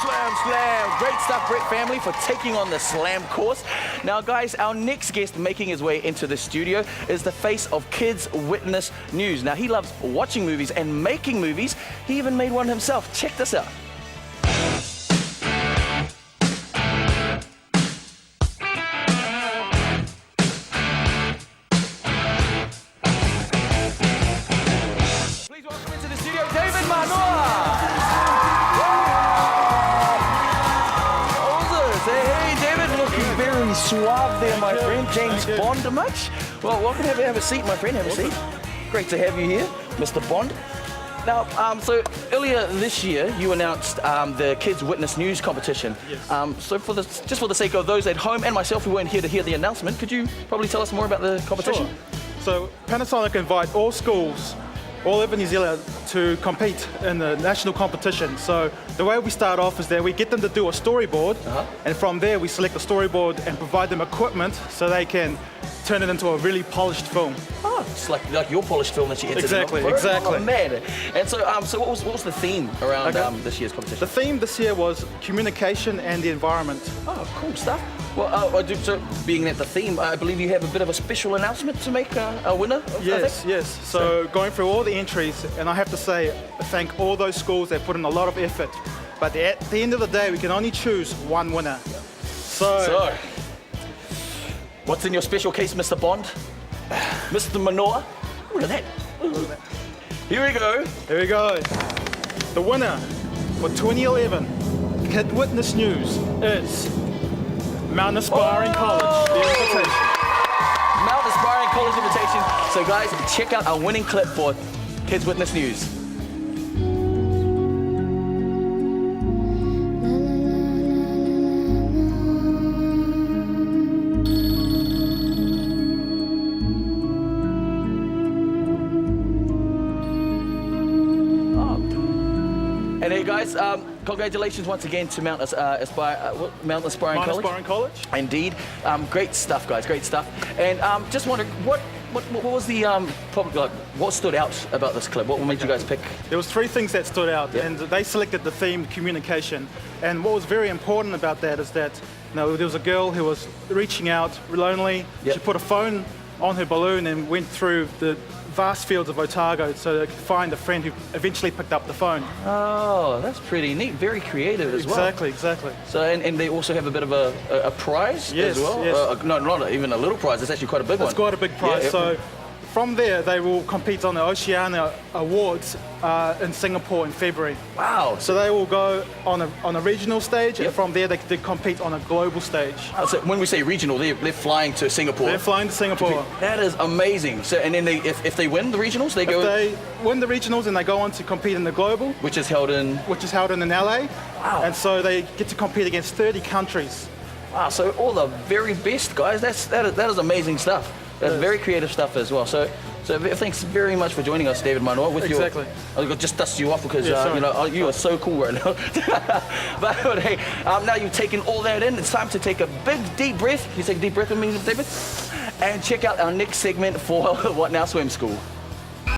Slam. Great stuff, Brett family, for taking on the slam course. Now, guys, our next guest making his way into the studio is the face of Kids Witness News. Now, he loves watching movies and making movies. He even made one himself. Check this out. Please welcome into the studio, David Manoa. Hey, David, looking very suave there, my friend. James Bond, much? Well, welcome. Have a seat, my friend. Have a seat. Great to have you here, Mr. Bond. Now, so earlier this year, you announced the Kids Witness News competition. Yes. So just for the sake of those at home and myself who weren't here to hear the announcement, could you probably tell us more about the competition? Sure. So Panasonic invite all schools all over New Zealand to compete in the national competition. So the way we start off is that we get them to do a storyboard, and from there we select a storyboard and provide them equipment so they can turn it into a really polished film. Oh, it's like your polished film that you entered. Exactly. Oh, man. And so, what was the theme around this year's competition? The theme this year was communication and the environment. Oh, cool stuff. Well, so being that the theme, I believe you have a bit of a special announcement to make a winner. Yes. So going through all the entries, and I have to say, thank all those schools that put in a lot of effort. But at the end of the day, we can only choose one winner. So what's in your special case, Mr. Bond? Mr. Manoa? Look at that. Here we go. Here we go. The winner for 2011 Kid Witness News is Mount Aspiring College. The invitation. Mount Aspiring College invitation. So guys, check out our winning clip for Kids Witness News. And hey guys, congratulations once again to Mount Aspiring College. Indeed, great stuff, guys. Great stuff. And just wondering, what was the what stood out about this clip? What made you guys pick? There was three things that stood out, and they selected the theme communication. And what was very important about that is that there was a girl who was reaching out lonely. She put a phone on her balloon and went through the vast fields of Otago so they could find a friend who eventually picked up the phone. Oh, that's pretty neat. Very creative as well. Exactly. So, and they also have a bit of a prize as well? Yes. No, not even a little prize. It's actually quite a big one. It's quite a big prize. Yeah. So from there, they will compete on the Oceania Awards in Singapore in February. Wow. So they will go on a regional stage, and from there they compete on a global stage. So when we say regional, they're flying to Singapore. They're flying to Singapore. That is amazing. So, and then if they win the regionals, they go. If they win the regionals, and they go on to compete in the global, which is held in LA. Wow. And so they get to compete against 30 countries. Wow. So all the very best, guys. That is amazing stuff. That's very creative stuff as well. So thanks very much for joining us, David Manoa. I'll just dust you off because you are so cool right now. but hey, now you've taken all that in. It's time to take a big deep breath. Can you take a deep breath with me, David? And check out our next segment for What Now Swim School.